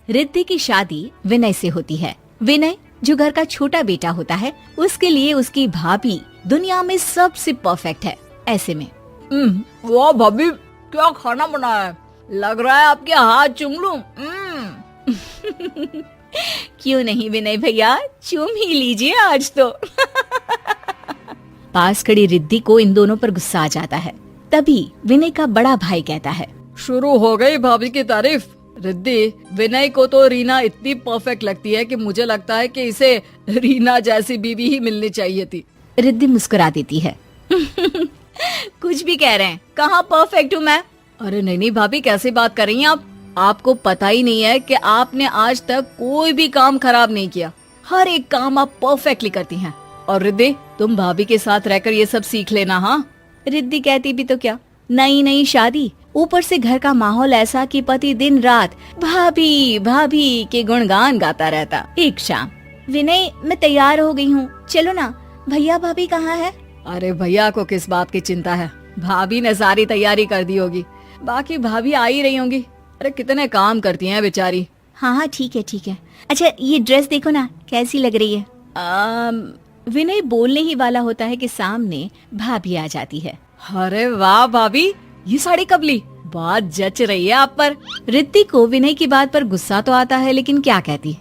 रिद्धि की शादी विनय से होती है। विनय जो घर का छोटा बेटा होता है, उसके लिए उसकी भाभी दुनिया में सबसे परफेक्ट है। ऐसे में वाह भाभी, क्या खाना बनाया है, लग रहा है आपके हाथ चूम लूं। क्यों नहीं विनय भैया, चूम ही लीजिए आज तो। पास खड़ी रिद्धि को इन दोनों पर गुस्सा आ जाता है। तभी विनय का बड़ा भाई कहता है, शुरू हो गई भाभी की तारीफ। रिद्धि, विनय को तो रीना इतनी परफेक्ट लगती है कि मुझे लगता है कि इसे रीना जैसी बीवी ही मिलनी चाहिए थी। रिद्धि मुस्कुरा देती है। कुछ भी कह रहे हैं, कहाँ परफेक्ट हूँ मैं। अरे नहीं भाभी, कैसी बात कर रही हैं आप? आपको पता ही नहीं है कि आपने आज तक कोई भी काम खराब नहीं किया। हर एक काम आप परफेक्टली करती हैं। और रिद्धि, तुम भाभी के साथ रहकर ये सब सीख लेना। हाँ, रिद्धि कहती भी तो क्या, नई नई शादी, ऊपर से घर का माहौल ऐसा कि पति दिन रात भाभी भाभी के गुणगान गाता रहता। एक शाम, विनय मैं तैयार हो गई हूँ, चलो ना। भैया भाभी कहाँ है? अरे भैया को किस बात की चिंता है, भाभी ने सारी तैयारी कर दी होगी। बाकी भाभी आ ही रही होंगी। अरे कितने काम करती हैं बेचारी। हाँ ठीक है ठीक है। अच्छा ये ड्रेस देखो ना, कैसी लग रही है। विनय बोलने ही वाला होता है कि सामने भाभी आ जाती है। अरे वाह भाभी, ये साड़ी कब ली? बात जच रही है आप पर। रिद्धि को विनय की बात पर गुस्सा तो आता है, लेकिन क्या कहती।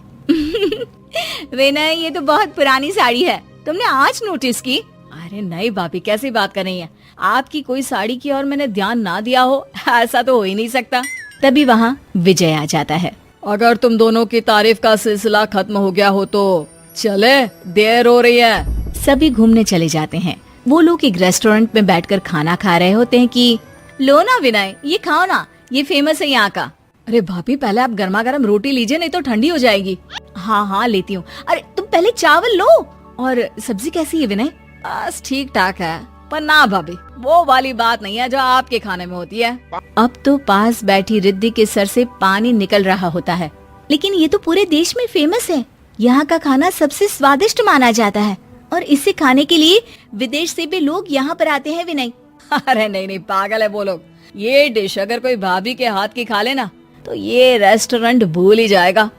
विनय ये तो बहुत पुरानी साड़ी है, तुमने आज नोटिस की? अरे नहीं भाभी, कैसी बात कर रही है? आपकी कोई साड़ी की और मैंने ध्यान ना दिया हो, ऐसा तो हो ही नहीं सकता। तभी वहाँ विजय आ जाता है। अगर तुम दोनों की तारीफ का सिलसिला खत्म हो गया हो तो चले, देर हो रही है। सभी घूमने चले जाते हैं। वो लोग एक रेस्टोरेंट में बैठकर खाना खा रहे होते हैं कि लो ना विनय, ये खाओ ना, ये फेमस है यहाँ का। अरे भाभी, पहले आप गर्मा गर्म रोटी लीजिए, नहीं तो ठंडी हो जाएगी। हाँ हाँ लेती हूँ। अरे तुम पहले चावल लो। और सब्जी कैसी है विनय? बस ठीक ठाक है, पर ना भाभी, वो वाली बात नहीं है जो आपके खाने में होती है। अब तो पास बैठी रिद्धि के सर से पानी निकल रहा होता है। लेकिन ये तो पूरे देश में फेमस है, यहाँ का खाना सबसे स्वादिष्ट माना जाता है और इसे खाने के लिए विदेश से भी लोग यहाँ पर आते हैं विनय। अरे नहीं, पागल है वो लोग। ये डिश अगर कोई भाभी के हाथ की खा लेना तो ये रेस्टोरेंट भूल ही जाएगा।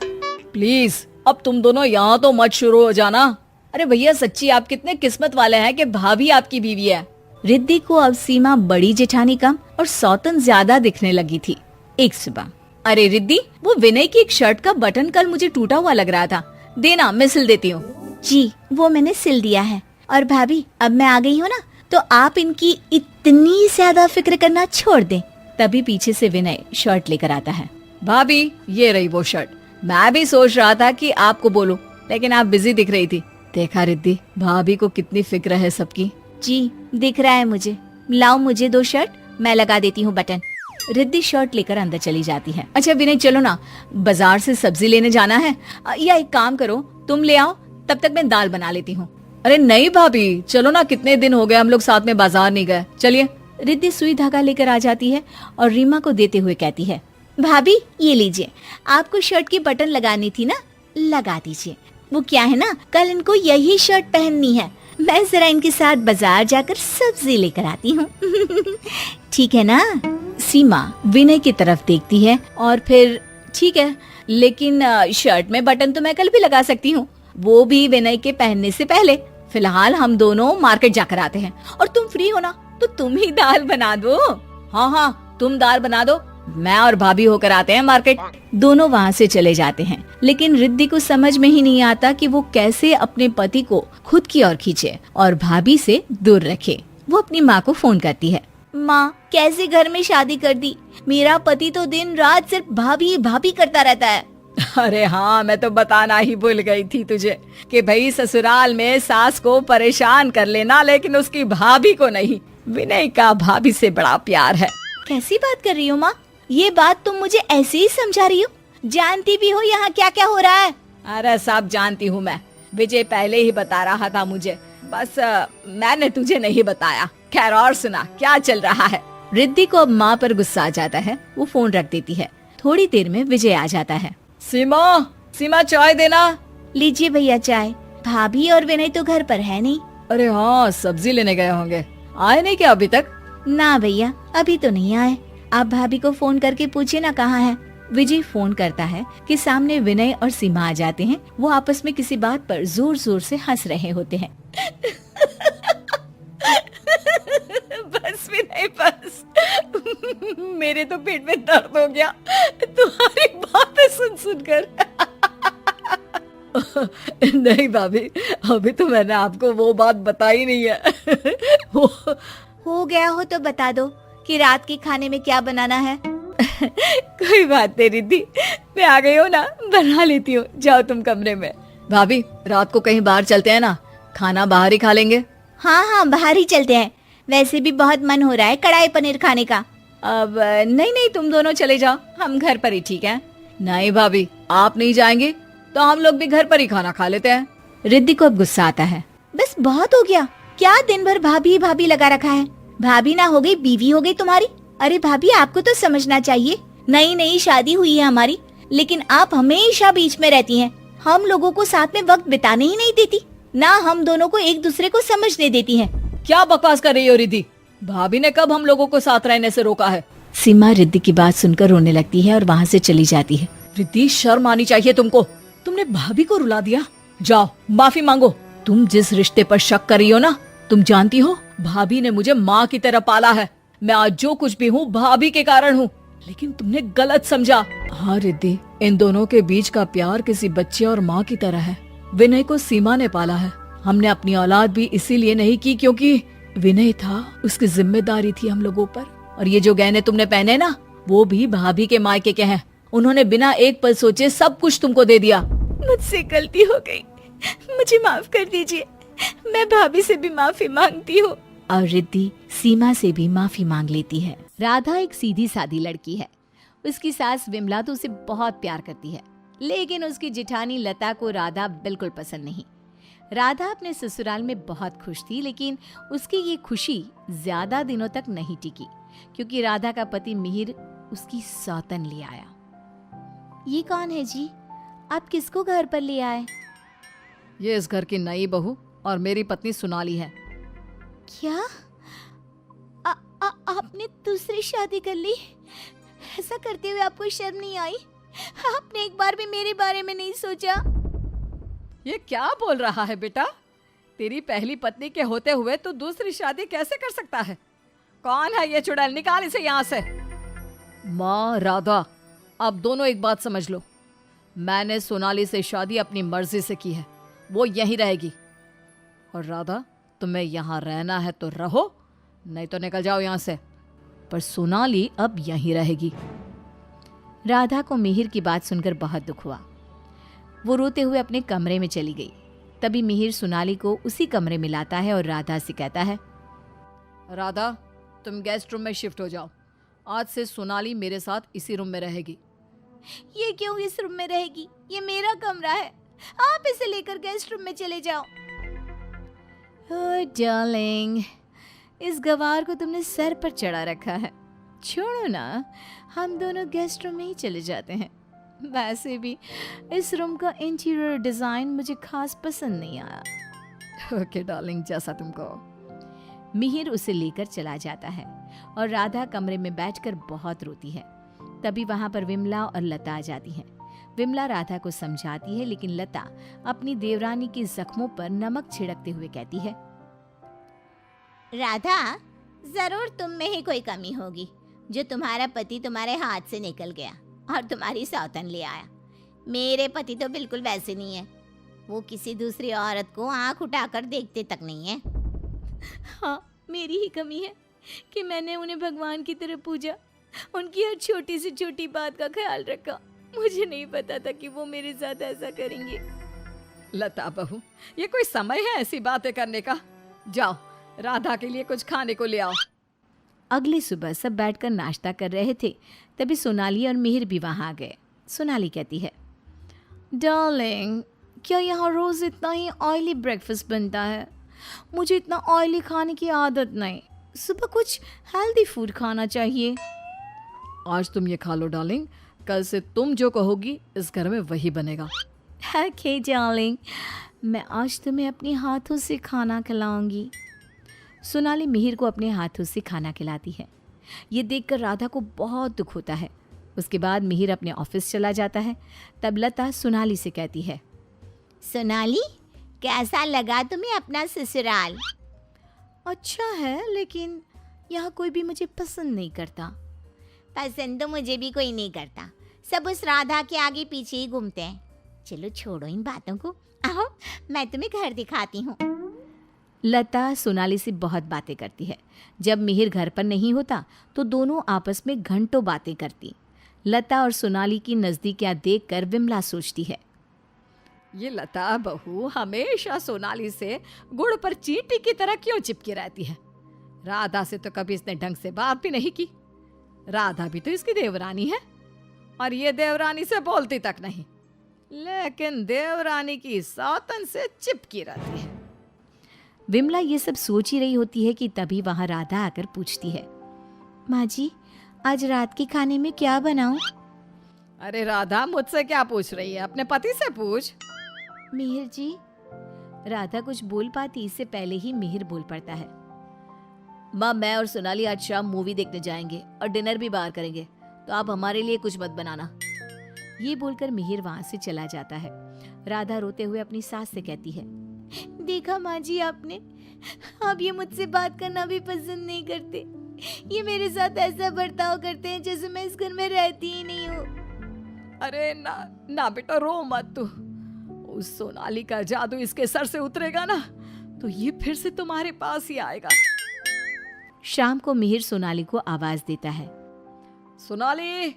प्लीज अब तुम दोनों यहाँ तो मत शुरू हो जाना। अरे भैया सच्ची, आप कितने किस्मत वाले हैं कि भाभी आपकी बीवी है। रिद्धि को अब सीमा बड़ी जेठानी कम और सौतन ज्यादा दिखने लगी थी। एक सुबह, अरे रिद्धि, वो विनय की एक शर्ट का बटन कल मुझे टूटा हुआ लग रहा था, देना, मैं सिल देती हूँ। जी वो मैंने सिल दिया है। और भाभी अब मैं आ गई हूँ ना, तो आप इनकी इतनी ज्यादा फिक्र करना छोड़ दें। तभी पीछे से विनय शर्ट लेकर आता है। भाभी ये रही वो शर्ट। मैं भी सोच रहा था कि आपको बोलूं, लेकिन आप बिजी दिख रही थी। देखा रिद्धि, भाभी को कितनी फिक्र है सबकी। जी दिख रहा है मुझे। लाओ मुझे 2 शर्ट, मैं लगा देती हूँ बटन। रिद्धि शर्ट लेकर अंदर चली जाती है। अच्छा विनय, चलो ना, बाजार से सब्जी लेने जाना है। या एक काम करो, तुम ले आओ, तब तक मैं दाल बना लेती हूँ। अरे नहीं भाभी, चलो ना, कितने दिन हो गए हम लोग साथ में बाजार नहीं गए, चलिए। रिद्धि सुई धागा लेकर आ जाती है और रीमा को देते हुए कहती है, भाभी ये लीजिए, आपको शर्ट की बटन लगानी थी ना, लगा दीजिए। वो क्या है ना, कल इनको यही शर्ट पहननी है, मैं जरा इनके साथ बाजार जाकर सब्जी लेकर आती हूँ। ठीक है ना? सीमा विनय की तरफ देखती है और फिर ठीक है, लेकिन शर्ट में बटन तो मैं कल भी लगा सकती हूँ, वो भी विनय के पहनने से पहले। फिलहाल हम दोनों मार्केट जाकर आते हैं और तुम फ्री हो ना तो तुम ही दाल बना दो। हाँ, तुम दाल बना दो, मैं और भाभी होकर आते हैं मार्केट। दोनों वहाँ से चले जाते हैं, लेकिन रिद्धि को समझ में ही नहीं आता कि वो कैसे अपने पति को खुद की ओर खींचे और भाभी से दूर रखे। वो अपनी माँ को फोन करती है। माँ, कैसे घर में शादी कर दी? मेरा पति तो दिन रात सिर्फ भाभी भाभी करता रहता है। अरे हाँ, मैं तो बताना ही भूल गई थी तुझे कि भाई ससुराल में सास को परेशान कर लेना, लेकिन उसकी भाभी को नहीं। विनय का भाभी से बड़ा प्यार है। कैसी बात कर रही हो माँ? ये बात तुम मुझे ऐसे ही समझा रही हो? जानती भी हो यहाँ क्या क्या हो रहा है? अरे सब जानती हूँ मैं, विजय पहले ही बता रहा था मुझे, बस मैंने तुझे नहीं बताया। खैर और सुना, क्या चल रहा है? रिद्धि को अब माँ पर गुस्सा आ जाता है, वो फोन रख देती है। थोड़ी देर में विजय आ जाता है। सीमा चाय देना। लीजिए भैया चाय। भाभी और विनय तो घर पर है नहीं। अरे हाँ, सब्जी लेने गए होंगे, आए नहीं क्या अभी तक? ना भैया, अभी तो नहीं आए। आप भाभी को फोन करके पूछिए ना कहाँ है। विजय फोन करता है कि सामने विनय और सीमा आ जाते हैं। वो आपस में किसी बात पर जोर जोर से हंस रहे होते हैं। बस विनय बस, मेरे तो पेट में दर्द हो गया तुम्हारी बातें सुन सुनकर। नहीं भाभी, अभी तो मैंने आपको वो बात बताई नहीं है। हो गया हो तो बता दो कि रात के खाने में क्या बनाना है। कोई बात नहीं रिद्धि, मैं आ गई हूँ ना, बना लेती हूँ। जाओ तुम कमरे में। भाभी, रात को कहीं बाहर चलते हैं ना, खाना बाहर ही खा लेंगे। हाँ हाँ, बाहर ही चलते हैं। वैसे भी बहुत मन हो रहा है कढ़ाई पनीर खाने का। अब नहीं नहीं, तुम दोनों चले जाओ, हम घर पर ही ठीक है। नहीं भाभी, आप नहीं जाएंगे तो हम लोग भी घर पर ही खाना खा लेते हैं। रिद्धि को अब गुस्सा आता है। बस बहुत हो गया, क्या दिन भर भाभी भाभी लगा रखा है। भाभी ना हो गई बीवी हो गई तुम्हारी। अरे भाभी, आपको तो समझना चाहिए, नई नई शादी हुई है हमारी, लेकिन आप हमेशा बीच में रहती हैं। हम लोगों को साथ में वक्त बिताने ही नहीं देती, ना हम दोनों को एक दूसरे को समझने देती हैं। क्या बकवास कर रही हो रिद्धि? भाभी ने कब हम लोगों को साथ रहने से रोका है? सीमा रिद्धि की बात सुनकर रोने लगती है और वहाँ से चली जाती है। रिद्धि, शर्म आनी चाहिए तुमको, तुमने भाभी को रुला दिया। जाओ माफी मांगो। तुम जिस रिश्ते पर शक कर रही हो ना, तुम जानती हो भाभी ने मुझे माँ की तरह पाला है। मैं आज जो कुछ भी हूँ भाभी के कारण हूँ, लेकिन तुमने गलत समझा। हाँ रिद्धि, इन दोनों के बीच का प्यार किसी बच्चे और माँ की तरह है। विनय को सीमा ने पाला है। हमने अपनी औलाद भी इसीलिए नहीं की क्योंकि विनय था, उसकी जिम्मेदारी थी हम लोगों पर। और ये जो गहने तुमने पहने ना, वो भी भाभी के मायके के हैं। उन्होंने बिना एक पल सोचे सब कुछ तुमको दे दिया। मुझसे गलती हो गई, मुझे माफ कर दीजिए। मैं भाभी से भी माफी मांगती हूँ। और रिद्धि सीमा से भी माफी मांग लेती है। राधा एक सीधी सादी लड़की है। उसकी सास विमला तो उसे बहुत प्यार करती है, लेकिन उसकी जेठानी लता को राधा बिल्कुल पसंद नहीं। राधा अपने ससुराल में बहुत खुश थी, लेकिन उसकी ये खुशी ज्यादा दिनों तक नहीं टिकी, क्योंकि राधा का पति मिहिर उसकी सौतन ले आया। ये कौन है जी? आप किसको घर पर ले आए? ये इस घर की नई बहू और मेरी पत्नी सोनाली है। क्या आपने दूसरी शादी कर ली? ऐसा करते हुए आपको शर्म नहीं आई? आपने एक बार भी मेरे बारे में नहीं सोचा? ये क्या बोल रहा है बेटा? तेरी पहली पत्नी के होते हुए तू दूसरी शादी कैसे कर सकता है? कौन है ये चुड़ैल? निकाल इसे यहाँ से। माँ राधा, अब दोनों एक बात समझ लो, मैंने सोनाली से शादी अपनी मर्जी से की है, वो यहीं रहेगी। और राधा, तुम्हें यहाँ रहना है तो रहो, नहीं तो निकल जाओ यहाँ से। पर सोनाली अब यहीं रहेगी। राधा को मिहिर की बात सुनकर बहुत दुख हुआ। वो रोते हुए अपने कमरे में चली गई। तभी मिहिर सोनाली को उसी कमरे में लाता है और राधा से कहता है, राधा, तुम गेस्ट रूम में शिफ्ट हो जाओ। आज से सोनाली मेरे साथ इसी रूम में रहेगी। ये क्यों इस रूम में रहेगी? ये मेरा कमरा है, आप इसे लेकर गेस्ट रूम में चले जाओ। ओह डार्लिंग, इस गवार को तुमने सर पर चढ़ा रखा है। छोड़ो ना, हम दोनों गेस्ट रूम में ही चले जाते हैं। वैसे भी इस रूम का इंटीरियर डिजाइन मुझे खास पसंद नहीं आया। ओके डार्लिंग, जैसा तुम कहो। मिहिर उसे लेकर चला जाता है और राधा कमरे में बैठकर बहुत रोती है। तभी वहां पर विमला और लता आ जाती हैं। विमला राधा को समझाती है, लेकिन लता अपनी देवरानी के जख्मों पर नमक छिड़कते हुए कहती है, राधा, जरूर तुम में ही कोई कमी होगी जो तुम्हारा पति तुम्हारे हाथ से निकल गया और तुम्हारी सौतन ले आया। मेरे पति तो बिल्कुल वैसे नहीं है, वो किसी दूसरी औरत को आंख उठाकर देखते तक नहीं है। हाँ, मेरी ही कमी है कि मैंने उन्हें भगवान की तरह पूजा, उनकी हर छोटी से छोटी बात का ख्याल रखा। मुझे नहीं पता था कि वो मेरे साथ ऐसा करेंगे। लता बहू, ये कोई समय है ऐसी बातें करने का? जाओ, राधा के लिए कुछ खाने को ले आओ। अगली सुबह सब बैठकर नाश्ता कर रहे थे, तभी सोनाली और मिहिर भी वहां आ गए। सोनाली कहती है, डार्लिंग, क्या यहाँ रोज इतना ही ऑयली ब्रेकफास्ट बनता है? मुझे इतना ऑयली खाने की आदत नहीं, सुबह कुछ हेल्दी फूड खाना चाहिए। आज तुम ये खा लो डार्लिंग, कल से तुम जो कहोगी इस घर में वही बनेगा। ओके डार्लिंग, मैं आज तुम्हें अपने हाथों से खाना खिलाऊंगी। सोनाली मिहिर को अपने हाथों से खाना खिलाती है। ये देखकर राधा को बहुत दुख होता है। उसके बाद मिहिर अपने ऑफिस चला जाता है। तब लता सोनाली से कहती है, सोनाली, कैसा लगा तुम्हें अपना ससुराल? अच्छा है, लेकिन यहाँ कोई भी मुझे पसंद नहीं करता। पसंद तो मुझे भी कोई नहीं करता, सब उस राधा के आगे पीछे ही घूमते हैं। चलो छोड़ो इन बातों को, आओ मैं तुम्हें घर दिखाती हूँ। लता सोनाली से बहुत बातें करती है। जब मिहिर घर पर नहीं होता तो दोनों आपस में घंटों बातें करती। लता और सोनाली की नज़दीकियाँ देखकर विमला सोचती है, ये लता बहू हमेशा सोनाली से गुड़ पर चींटी की तरह क्यों चिपकी रहती है। राधा से तो कभी इसने ढंग से बात भी नहीं की। राधा भी तो इसकी देवरानी है और ये देवरानी से बोलती तक नहीं, लेकिन देवरानी की सौतन से चिपकी रहती है। विमला ये सब सोच ही रही होती है कि तभी वहां राधा आकर पूछती है, माँ जी, आज रात के खाने में क्या बनाऊं? अरे राधा, मुझसे क्या पूछ रही है, अपने पति से पूछ। मिहिर जी। राधा कुछ बोल पाती इससे पहले ही मिहिर बोल पड़ता है, माँ मैं और सोनाली आज शाम मूवी देखने जाएंगे और डिनर भी बाहर करेंगे, तो आप हमारे लिए कुछ मत बनाना। ये बोलकर मिहिर वहां से चला जाता है। राधा रोते हुए अपनी सास से कहती है, देखा माँ जी आपने, आप ये मुझसे बात करना भी पसंद नहीं करते। ये मेरे साथ ऐसा बर्ताव करते हैं जैसे मैं इस घर में रहती ही नहीं हूँ। अरे ना ना बेटा, रो मत तू। उस सोनाली का जादू इसके सर से उतरेगा ना तो ये फिर से तुम्हारे पास ही आएगा। शाम को मिहिर सोनाली को आवाज देता है, सोनाली,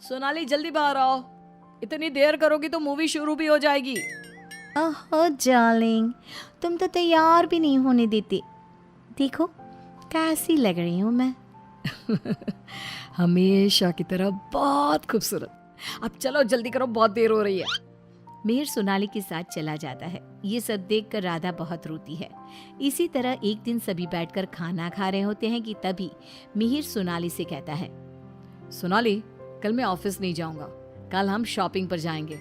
सोनाली जल्दी बाहर आओ, इतनी देर करोगी तो मूवी शुरू भी हो जाएगी। ओहो डार्लिंग, तुम तो तैयार भी नहीं होने देते। देखो कैसी लग रही हूँ मैं। हमेशा की तरह बहुत खूबसूरत। अब चलो जल्दी करो, बहुत देर हो रही है। मिहिर सोनाली के साथ चला जाता है। ये सब देखकर राधा बहुत रोती है। इसी तरह एक दिन सभी बैठकर खाना खा रहे होते हैं कि तभी मिहिर सोनाली से कहता है, सोनाली कल मैं ऑफिस नहीं जाऊंगा, कल हम शॉपिंग पर जाएंगे।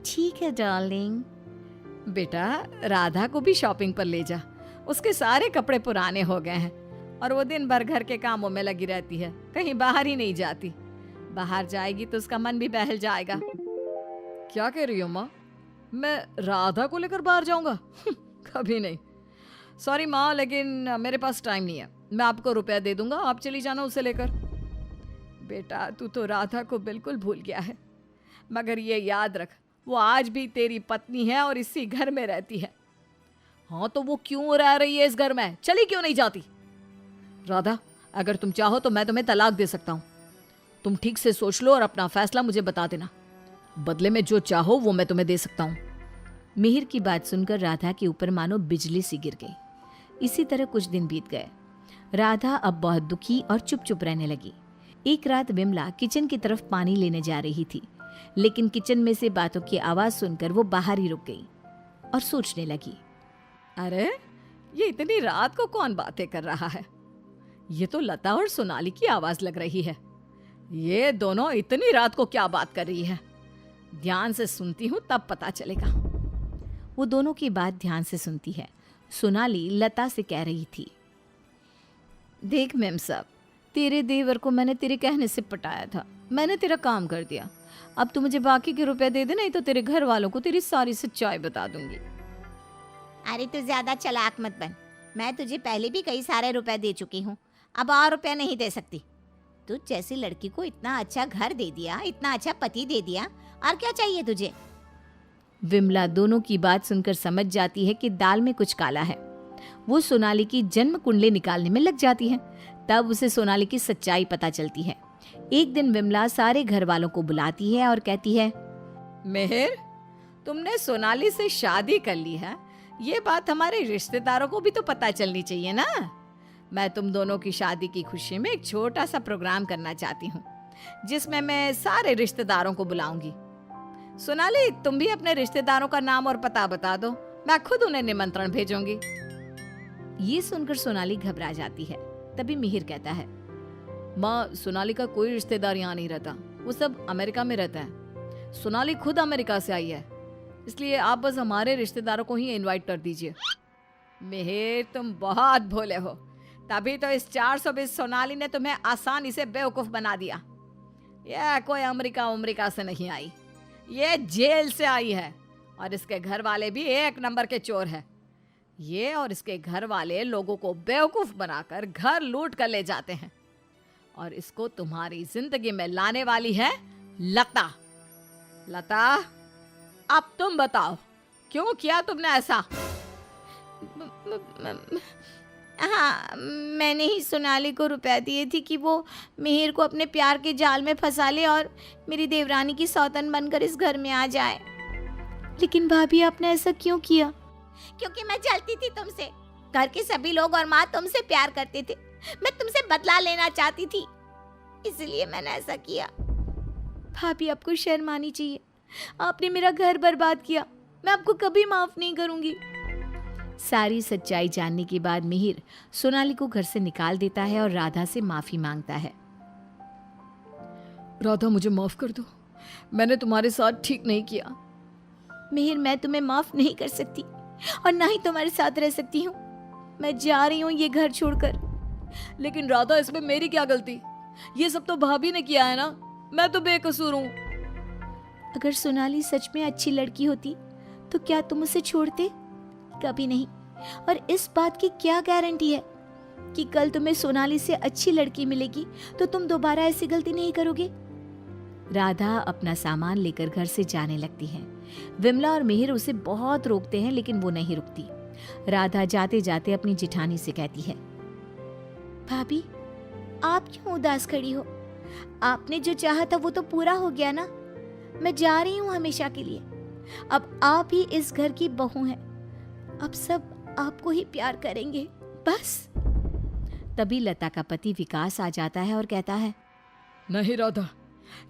ठीक है डार्लिंग। बेटा राधा को भी शॉपिंग पर ले जा, उसके सारे कपड़े पुराने हो गए हैं और वो दिन भर घर के कामों में लगी रहती है, कहीं बाहर ही नहीं जाती। बाहर जाएगी तो उसका मन भी बहल जाएगा। क्या कह रही हो माँ, मैं राधा को लेकर बाहर जाऊंगा? कभी नहीं। सॉरी माँ, लेकिन मेरे पास टाइम नहीं है। मैं आपको रुपया दे दूंगा, आप चली जाना उसे लेकर। बेटा तू तो राधा को बिल्कुल भूल गया है, मगर ये याद रख वो आज भी तेरी पत्नी है और इसी घर में रहती है। हाँ तो वो क्यों रह रही है इस घर में, चली क्यों नहीं जाती? राधा अगर तुम चाहो तो मैं तुम्हें तलाक दे सकता हूँ। तुम ठीक से सोच लो और अपना फैसला मुझे बता देना, बदले में जो चाहो वो मैं तुम्हें दे सकता हूँ। मिहिर की बात सुनकर राधा के ऊपर मानो बिजली सी गिर गई। इसी तरह कुछ दिन बीत गए। राधा अब बहुत दुखी और चुप चुप रहने लगी। एक रात विमला किचन की तरफ पानी लेने जा रही थी, लेकिन किचन में से बातों की आवाज सुनकर वो बाहर ही रुक गई और सोचने लगी, अरे ये इतनी रात को कौन बातें कर रहा है? ये तो लता और सोनाली की आवाज लग रही है। ये दोनों इतनी रात को क्या बात कर रही है? ध्यान से सुनती हूँ तब पता चलेगा। वो दोनों की बात ध्यान से सुनती है। सोनाली लता से कह रही थी, देख मेम साहब, तेरे देवर को मैंने तेरे कहने से पटाया था, मैंने तेरा काम कर दिया। अब तू मुझे बाकी के रुपए दे दे, नहीं तो तेरे घर वालों को तेरी सारी सच्चाई बता दूंगी। अरे तू ज्यादा चालाक मत बन, मैं तुझे पहले भी कई सारे रुपए दे चुकी हूँ, अब और रुपया नहीं दे सकती। तू जैसी लड़की को इतना अच्छा घर दे दिया, इतना अच्छा पति दे दिया, और क्या चाहिए तुझे? विमला दोनों की बात सुनकर समझ जाती है कि दाल में कुछ काला है। वो सोनाली की जन्म कुंडली निकालने में लग जाती है। तब उसे सोनाली की सच्चाई पता चलती है। एक दिन विमला सारे घर वालों को बुलाती है और कहती है, मेहर, तुमने सोनाली से शादी कर ली है, ये बात हमारे रिश्तेदारों को भी तो पता चलनी चाहिए ना। मैं तुम दोनों की शादी की खुशी में एक छोटा सा प्रोग्राम करना चाहती हूँ, जिसमें मैं सारे रिश्तेदारों को बुलाऊंगी। सोनाली तुम भी अपने रिश्तेदारों का नाम और पता बता दो, मैं खुद उन्हें निमंत्रण भेजूंगी। ये सुनकर सोनाली घबरा जाती है। तभी मिहिर कहता है, माँ सोनाली का कोई रिश्तेदार यहाँ नहीं रहता, वो सब अमेरिका में रहता है। सोनाली खुद अमेरिका से आई है, इसलिए आप बस हमारे रिश्तेदारों को ही इनवाइट कर दीजिए। मिहिर तुम बहुत भोले हो, तभी तो इस 420 सोनाली ने तुम्हें आसानी से बेवकूफ बना दिया। यह कोई अमेरिका से नहीं आई, ये जेल से आई है। और इसके घर वाले भी एक नंबर के चोर है। ये और इसके घर वाले लोगों को बेवकूफ बनाकर घर लूट कर ले जाते हैं। और इसको तुम्हारी जिंदगी में लाने वाली है लता। लता, अब तुम बताओ, क्यों किया तुमने ऐसा? हाँ, मैंने ही सोनाली को रुपए दिए थे कि वो मिहिर को अपने प्यार के जाल में फंसा ले और मेरी देवरानी की सौतन बनकर इस घर में आ जाए। लेकिन भाभी आपने ऐसा क्यों किया? क्योंकि मैं जलती थी तुमसे। घर के सभी लोग और माँ तुमसे प्यार करते थे। मैं तुमसे बदला लेना चाहती थी, इसलिए मैंने ऐसा किया। भाभी आपको शर्म आनी चाहिए, आपने मेरा घर बर्बाद किया। मैं आपको कभी माफ नहीं करूंगी। सारी सच्चाई जानने के बाद मिहिर सोनाली को घर से निकाल देता है और राधा से माफी मांगता है। राधा, मुझे माफ कर दो, मैंने तुम्हारे साथ ठीक नहीं किया। मिहिर, मैं तुम्हें माफ नहीं कर सकती और ना ही तुम्हारे साथ रह सकती हूँ। मैं जा रही हूँ ये घर छोड़कर। लेकिन राधा, इसमें मेरी क्या गलती? ये सब तो भाभी ने किया है ना, मैं तो बेकसूर हूँ। अगर सोनाली सच में अच्छी लड़की होती तो क्या तुम उसे छोड़ते? कभी नहीं। और इस बात की क्या गारंटी है कि कल तुम्हें सोनाली से अच्छी लड़की मिलेगी तो तुम दोबारा ऐसी गलती नहीं करोगे? राधा अपना सामान लेकर घर से जाने लगती है। विमला और मिहिर उसे बहुत रोकते हैं, लेकिन वो नहीं रुकती। राधा जाते जाते अपनी जिठानी से कहती है, भाभी, आप क्यों उदास खड़ी हो? आपने जो चाहा था वो तो पूरा हो गया ना। मैं जा रही हूँ हमेशा के लिए। अब आप ही इस घर की बहू हैं। अब सब आपको ही प्यार करेंगे, बस। तभी लता का पति विकास आ जाता है और कहता है, नहीं राधा,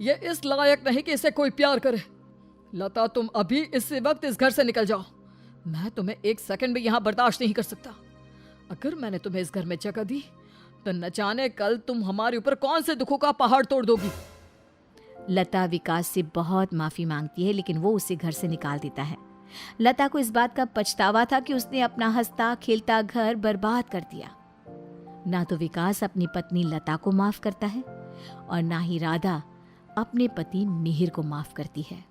ये इस लायक नहीं कि इसे कोई प्यार करे। लता, तुम अभी इसी वक्त इस घर से निकल जाओ। मैं तुम्हें एक सेकंड भी यहाँ बर्दाश्त नहीं कर सकता। अगर मैंने तुम्हें इस घर में जगह दी तो न जाने कल तुम हमारे ऊपर कौन से दुखों का पहाड़ तोड़ दोगी। लता विकास से बहुत माफी मांगती है, लेकिन वो उसे घर से निकाल देता है। लता को इस बात का पछतावा था कि उसने अपना हंसता खेलता घर बर्बाद कर दिया। ना तो विकास अपनी पत्नी लता को माफ करता है और ना ही राधा अपने पति मिहिर को माफ करती है।